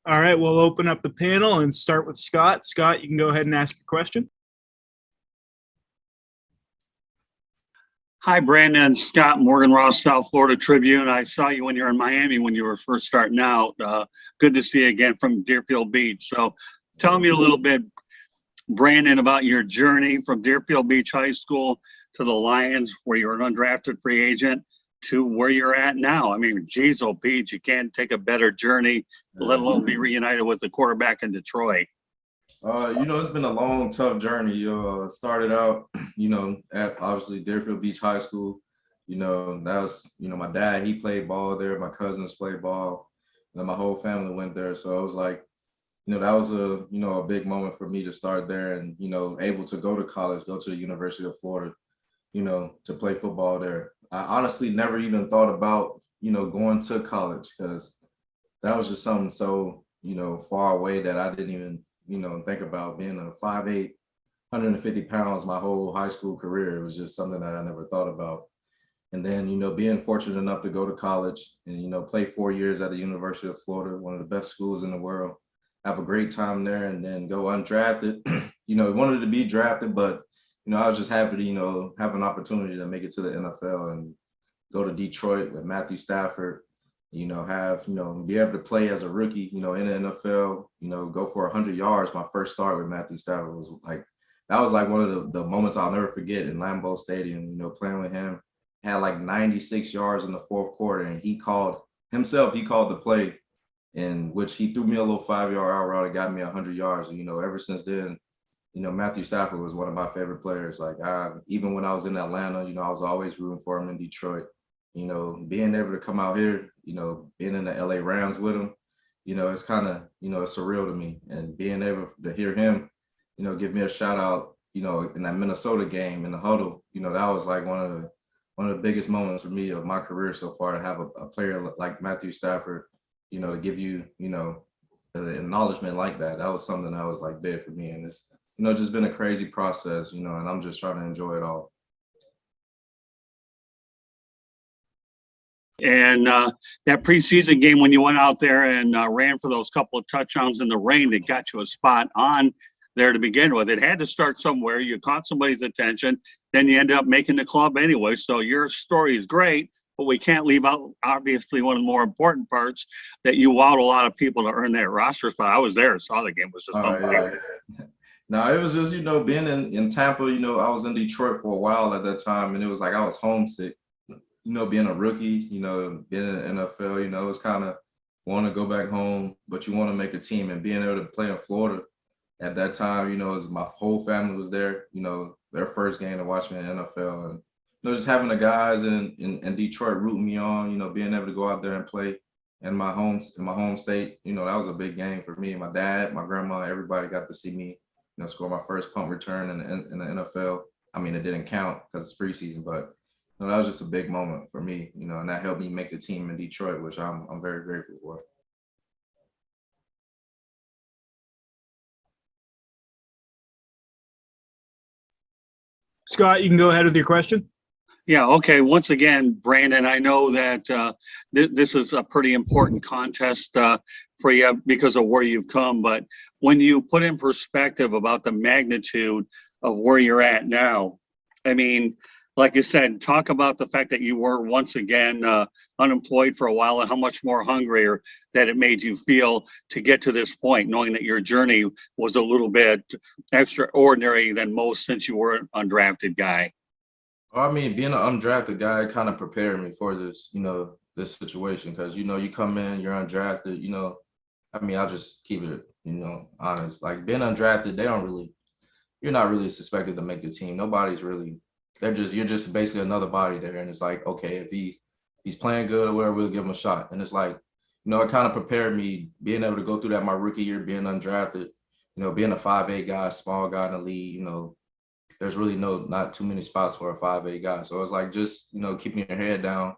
All right, we'll open up the panel and start with Scott. Scott, you can go ahead and ask your question. Hi, Brandon. Scott, Morgan Ross, South Florida Tribune. I saw you when you were in Miami when you were first starting out. Good to see you again from Deerfield Beach. So tell me a little bit, Brandon, about your journey from Deerfield Beach High School to the Lions, where you were an undrafted free agent, to where you're at now. I mean, geez, oh, Pete, you can't take a better journey, let alone be reunited with the quarterback in Detroit. It's been a long, tough journey. Started out, at obviously Deerfield Beach High School. That was, my dad, he played ball there. My cousins played ball. My whole family went there. So it was like, that was a big moment for me to start there and, able to go to college, go to the University of Florida, to play football there. I honestly never even thought about, going to college, because that was just something so, far away that I didn't even, think about. Being a 5'8", 150 pounds my whole high school career. It was just something that I never thought about. And then, being fortunate enough to go to college and, play 4 years at the University of Florida, one of the best schools in the world, have a great time there, and then go undrafted. Wanted to be drafted, but, I was just happy to, have an opportunity to make it to the NFL and go to Detroit with Matthew Stafford, be able to play as a rookie, in the NFL, go for 100 yards. My first start with Matthew Stafford was that was one of the moments I'll never forget in Lambeau Stadium, playing with him. Had 96 yards in the fourth quarter, and he called the play, in which he threw me a little 5-yard out route and got me 100 yards. Ever since then, Matthew Stafford was one of my favorite players. Even when I was in Atlanta, I was always rooting for him in Detroit. Being able to come out here, being in the LA Rams with him, it's kind of, it's surreal to me. And being able to hear him, give me a shout out, in that Minnesota game in the huddle, that was one of the biggest moments for me of my career so far, to have a player like Matthew Stafford, to give you, an acknowledgement like that. That was something that was big for me. And it's, just been a crazy process, and I'm just trying to enjoy it all. And that preseason game, when you went out there and ran for those couple of touchdowns in the rain that got you a spot on there to begin with, it had to start somewhere. You caught somebody's attention, then you end up making the club anyway. So your story is great, but we can't leave out, obviously, one of the more important parts, that you wowed a lot of people to earn that roster spot. I was there, saw the game. It was just unbelievable. No, it was just, being in Tampa, I was in Detroit for a while at that time, and it was I was homesick. Being a rookie, being in the NFL, it was kind of want to go back home, but you want to make a team. And being able to play in Florida at that time, my whole family was there, their first game to watch me in the NFL. And, just having the guys in Detroit rooting me on, being able to go out there and play in my home state, that was a big game for me. My dad, my grandma, everybody got to see me, score my first punt return in the NFL. I mean, it didn't count because it's preseason, but that was just a big moment for me, and that helped me make the team in Detroit, which I'm very grateful for. Scott, you can go ahead with your question. Yeah, okay. Once again, Brandon, I know that this is a pretty important contest for you because of where you've come, but when you put in perspective about the magnitude of where you're at now, I mean, like you said, talk about the fact that you were once again unemployed for a while, and how much more hungrier that it made you feel to get to this point, knowing that your journey was a little bit extraordinary than most, since you were an undrafted guy. I mean, being an undrafted guy kind of prepared me for this, this situation, because, you come in, you're undrafted, I mean, I'll just keep it, honest. Being undrafted, you're not really suspected to make the team. Nobody's really. You're just basically another body there. And it's okay, if he's playing good, whatever, we'll give him a shot. And it's it kind of prepared me, being able to go through that my rookie year, being undrafted, being a 5'8" guy, small guy in the league, there's really not too many spots for a 5'8" guy. So it's just, keeping your head down,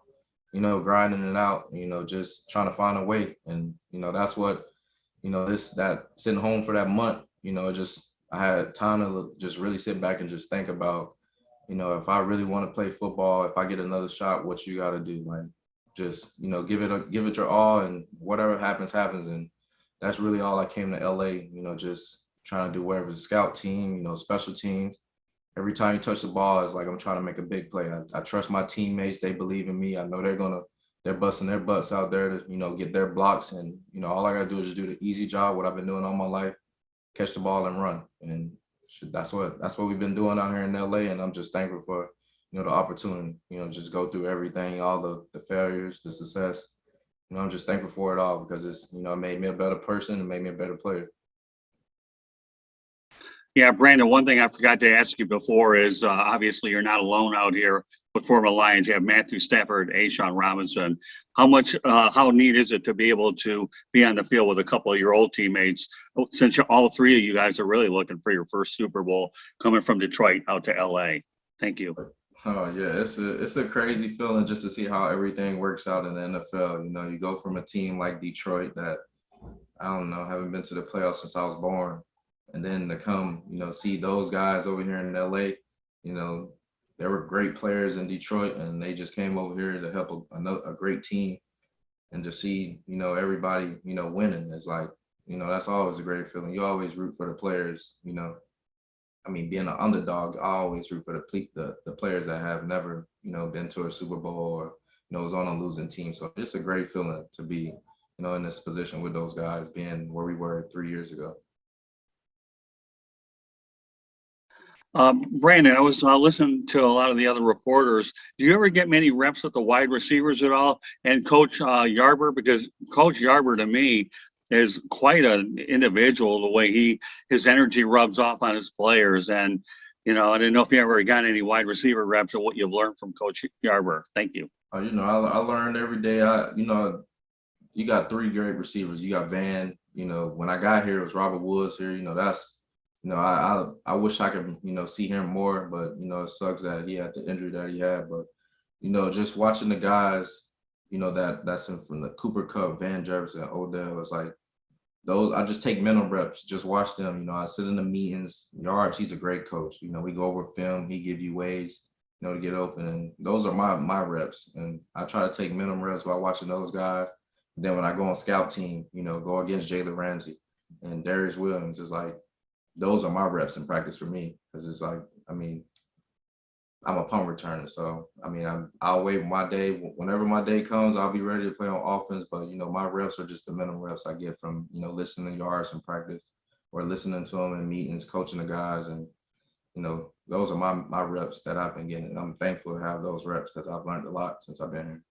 grinding it out, just trying to find a way. And, that's what, that sitting home for that month, I had time to just really sit back and just think about, if I really want to play football, if I get another shot, what you got to do, just, give it your all, and whatever happens, happens. And, that's really all I came to LA, just trying to do whatever, the scout team, special teams. Every time you touch the ball, it's like I'm trying to make a big play. I trust my teammates. They believe in me. I know they're busting their butts out there to, get their blocks. And, all I got to do is just do the easy job, what I've been doing all my life, catch the ball and run. And that's what we've been doing out here in LA. And I'm just thankful for, the opportunity, just go through everything, all the failures, the success. I'm just thankful for it all because it's, it made me a better person and made me a better player. Yeah, Brandon, one thing I forgot to ask you before is obviously you're not alone out here with former Lions. You have Matthew Stafford, A'Shaun Robinson. How neat is it to be able to be on the field with a couple of your old teammates, since all three of you guys are really looking for your first Super Bowl coming from Detroit out to LA? Thank you. Oh yeah, it's a crazy feeling just to see how everything works out in the NFL. You go from a team like Detroit that, I don't know, haven't been to the playoffs since I was born. And then to come, see those guys over here in LA, they were great players in Detroit and they just came over here to help a great team. And to see, everybody, winning is like, that's always a great feeling. You always root for the players, being an underdog, I always root for the players that have never, been to a Super Bowl or, was on a losing team. So it's a great feeling to be, in this position with those guys being where we were 3 years ago. Brandon, I was listening to a lot of the other reporters. Do you ever get many reps with the wide receivers at all? And Coach Yarber, because Coach Yarber to me is quite an individual, the way his energy rubs off on his players. And, I didn't know if you ever got any wide receiver reps or what you've learned from Coach Yarber. Thank you. I learned every day. You got three great receivers. You got Van, when I got here, it was Robert Woods here. That's, I wish I could, see him more, but, it sucks that he had the injury that he had. But, just watching the guys, that's in from the Cooper Kupp, Van Jefferson, Odell, it's like those, I just take mental reps, just watch them. I sit in the meetings. Yarbs, he's a great coach. We go over film, he give you ways, to get open. And those are my reps. And I try to take mental reps by watching those guys. And then when I go on scout team, go against Jalen Ramsey and Darius Williams, it's like, those are my reps in practice for me, because it's like, I'm a punt returner. So, I'll wait my day. Whenever my day comes, I'll be ready to play on offense. But, my reps are just the minimum reps I get from, listening to yards in practice or listening to them in meetings, coaching the guys. And, those are my reps that I've been getting. And I'm thankful to have those reps because I've learned a lot since I've been here.